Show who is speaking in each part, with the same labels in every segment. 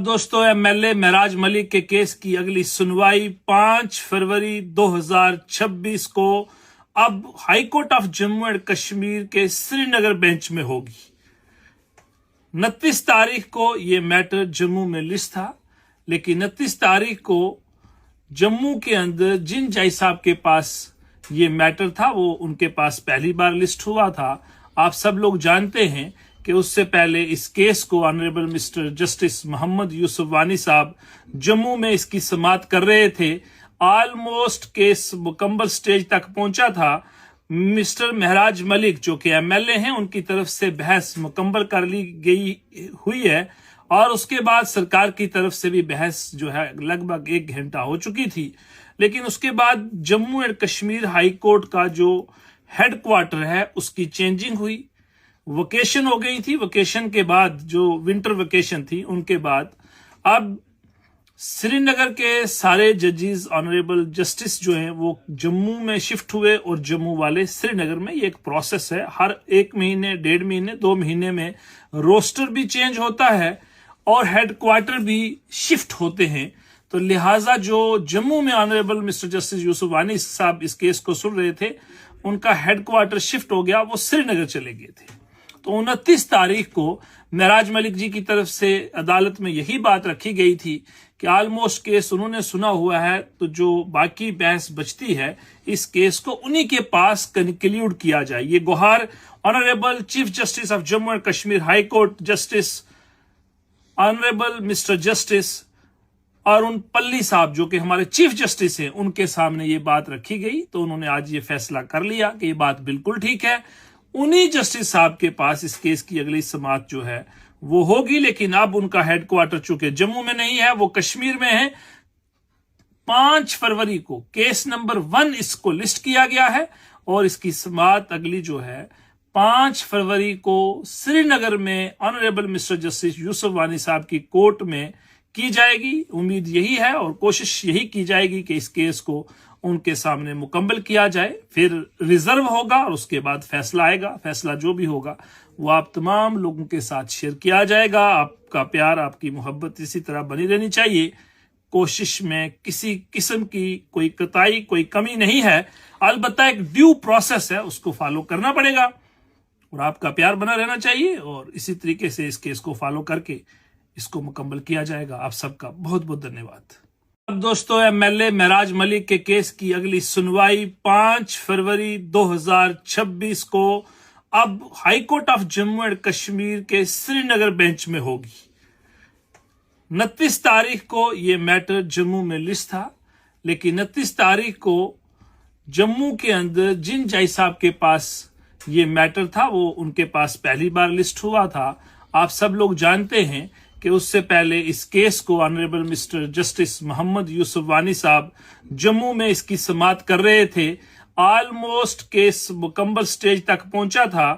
Speaker 1: अब दोस्तों एमएलए महराज मलिक के केस की अगली सुनवाई 5 फरवरी 2026 को अब high court of Jammu and Kashmir के श्रीनगर बेंच में होगी। 29 तारीख को ये मैटर जम्मू में लिस्ट था, लेकिन 29 तारीख को जम्मू के अंदर जिन जज साहब के पास ये मैटर था वो उनके पास पहली बार लिस्ट हुआ था। आप सब लोग जानते हैं कि उससे पहले इस केस को honourable mister justice Mohammad Yusuf Wani साहब जम्मू में इसकी समाअत कर रहे थे। ऑलमोस्ट केस मुकम्मल स्टेज तक पहुंचा था। मिस्टर महराज मलिक जो कि एमएलए हैं, उनकी तरफ से बहस मुकम्मल कर ली गई हुई है और उसके बाद सरकार की तरफ से भी बहस जो है लगभग 1 घंटा हो चुकी थी। लेकिन उसके बाद Jammu and Kashmir high court का जो हेडक्वार्टर है उसकी चेंजिंग हुई, वेकेशन हो गई थी। वेकेशन के बाद जो विंटर वेकेशन थी उनके बाद अब श्रीनगर के सारे जजेस ऑनरेबल जस्टिस जो हैं वो जम्मू में शिफ्ट हुए और जम्मू वाले श्रीनगर में। ये एक प्रोसेस है, हर 1 महीने 1.5 महीने 2 महीने में रोस्टर भी चेंज होता है और हेडक्वार्टर भी शिफ्ट होते हैं। तो लिहाजा जो जम्मू में honourable mister justice Yusuf Wani साहब इस केस को सुन रहे थे, उनका हेडक्वार्टर शिफ्ट हो गया, वो श्रीनगर चले गए थे। तो 29 तारीख को महराज मलिक जी की तरफ से अदालत में यही बात रखी गई थी कि ऑलमोस्ट केस उन्होंने सुना हुआ है, तो जो बाकी बहस बचती है इस केस को उन्हीं के पास कंक्लूड किया जाए। ये गुहार honourable chief justice of Jammu and Kashmir high court justice honourable mister justice Arun पल्ली साहब जो कि हमारे चीफ जस्टिस हैं, उनके सामने ये बात रखी गई। तो उन्होंने आज ये फैसला कर लिया कि ये बात बिल्कुल ठीक है। उन्हीं जस्टिस साहब के पास इस केस की अगली समाअत जो है वो होगी, लेकिन अब उनका हेडक्वार्टर चूंकि जम्मू में नहीं है, वो कश्मीर में है। 5 फरवरी को केस नंबर 1 इसको लिस्ट किया गया है और इसकी समाअत अगली जो है 5 फरवरी को श्रीनगर में honourable mister justice Yusuf Wani साहब की कोर्ट में की जाएगी। उम्मीद यही है और कोशिश यही की जाएगी कि इस केस को उनके सामने मुकम्मल किया जाए, फिर रिजर्व होगा और उसके बाद फैसला आएगा। फैसला जो भी होगा वो आप तमाम लोगों के साथ शेयर किया जाएगा। आपका प्यार, आपकी मोहब्बत इसी तरह बनी रहनी चाहिए। कोशिश में किसी किस्म की कोई कताई, कोई कमी नहीं है। अलबत्ता एक ड्यू प्रोसेस है, उसको फॉलो करना पड़ेगा और आपका प्यार बना रहना चाहिए और इसी तरीके से इस केस को फॉलो करके इसको मुकम्मल किया जाएगा। आप सबका बहुत बहुत धन्यवाद। अब दोस्तों एमएलए महराज मलिक के केस की अगली सुनवाई 5 फरवरी 2026 को अब high court of Jammu and Kashmir के श्रीनगर बेंच में होगी। 29 तारीख को ये मैटर जम्मू में लिस्ट था, लेकिन 29 तारीख को जम्मू के अंदर जिन जज साहब के पास ये मैटर था वो उनके पास पहली बार लिस्ट हुआ था। आप सब लोग जानते हैं कि उससे पहले इस केस को honourable mister justice Mohammad Yusuf Wani साहब जम्मू में इसकी समाअत कर रहे थे। ऑलमोस्ट केस मुकम्मल स्टेज तक पहुंचा था।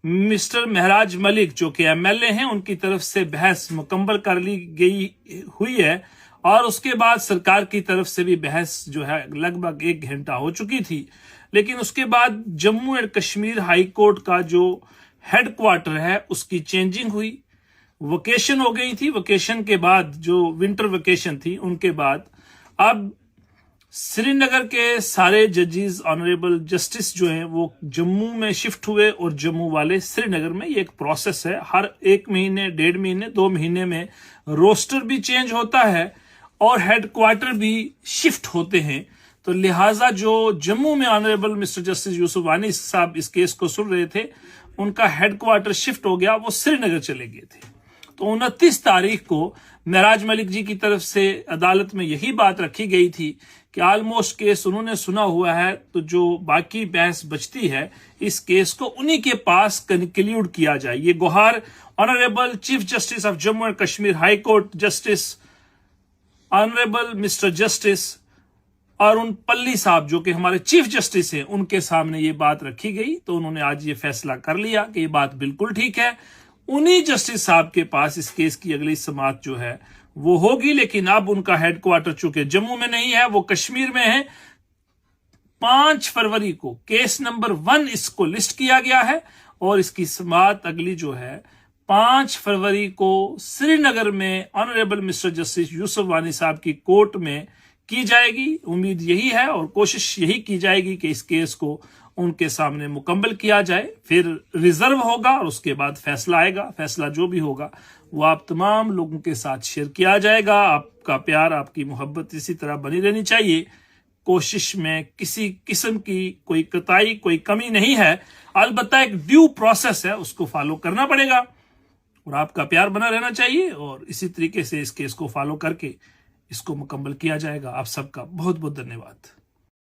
Speaker 1: मिस्टर महराज मलिक जो कि एमएलए हैं, उनकी तरफ से बहस मुकम्मल कर ली गई हुई है और उसके बाद सरकार की तरफ से भी बहस जो है लगभग 1 घंटा हो चुकी थी। लेकिन उसके बाद Jammu and Kashmir high court का जो हेडक्वार्टर है उसकी चेंजिंग हुई, वेकेशन हो गई थी। वेकेशन के बाद जो विंटर वेकेशन थी उनके बाद अब श्रीनगर के सारे जजेस ऑनरेबल जस्टिस जो हैं वो जम्मू में शिफ्ट हुए और जम्मू वाले श्रीनगर में। ये एक प्रोसेस है, हर 1 महीने 1.5 महीने 2 महीने में रोस्टर भी चेंज होता है और हेडक्वार्टर भी शिफ्ट होते हैं। तो लिहाजा जो जम्मू में honourable mister justice Yusuf Wani साहब इस केस को सुन रहे थे, उनका हेडक्वार्टर शिफ्ट हो गया, वो श्रीनगर चले गए थे। तो 29 तारीख को महराज मलिक जी की तरफ से अदालत में यही बात रखी गई थी कि ऑलमोस्ट केस उन्होंने सुना हुआ है, तो जो बाकी बहस बचती है इस केस को उन्हीं के पास कंक्लूड किया जाए। ये गुहार honourable chief justice of Jammu and Kashmir high court justice honourable mister justice Arun पल्ली साहब जो कि हमारे चीफ जस्टिस हैं, उनके सामने ये बात रखी गई। तो उन्होंने आज ये फैसला कर लिया कि ये बात बिल्कुल ठीक है। उन्हीं जस्टिस साहब के पास इस केस की अगली समाअत जो है वो होगी, लेकिन अब उनका हेडक्वार्टर चूंकि जम्मू में नहीं है, वो कश्मीर में है। 5 फरवरी को केस नंबर 1 इसको लिस्ट किया गया है और इसकी समाअत अगली जो है 5 फरवरी को श्रीनगर में honourable mister justice Yusuf Wani साहब की कोर्ट में की जाएगी। उम्मीद यही है और कोशिश यही की जाएगी कि इस केस को उनके सामने मुकम्मल किया जाए, फिर रिजर्व होगा और उसके बाद फैसला आएगा। फैसला जो भी होगा वो आप तमाम लोगों के साथ शेयर किया जाएगा। आपका प्यार, आपकी मोहब्बत इसी तरह बनी रहनी चाहिए। कोशिश में किसी किस्म की कोई कताई, कोई कमी नहीं है। अलबत्ता एक ड्यू प्रोसेस है, उसको फॉलो करना पड़ेगा और आपका प्यार बना रहना चाहिए और इसी तरीके से इस केस को फॉलो करके इसको मुकम्मल किया जाएगा। आप सबका बहुत बहुत धन्यवाद।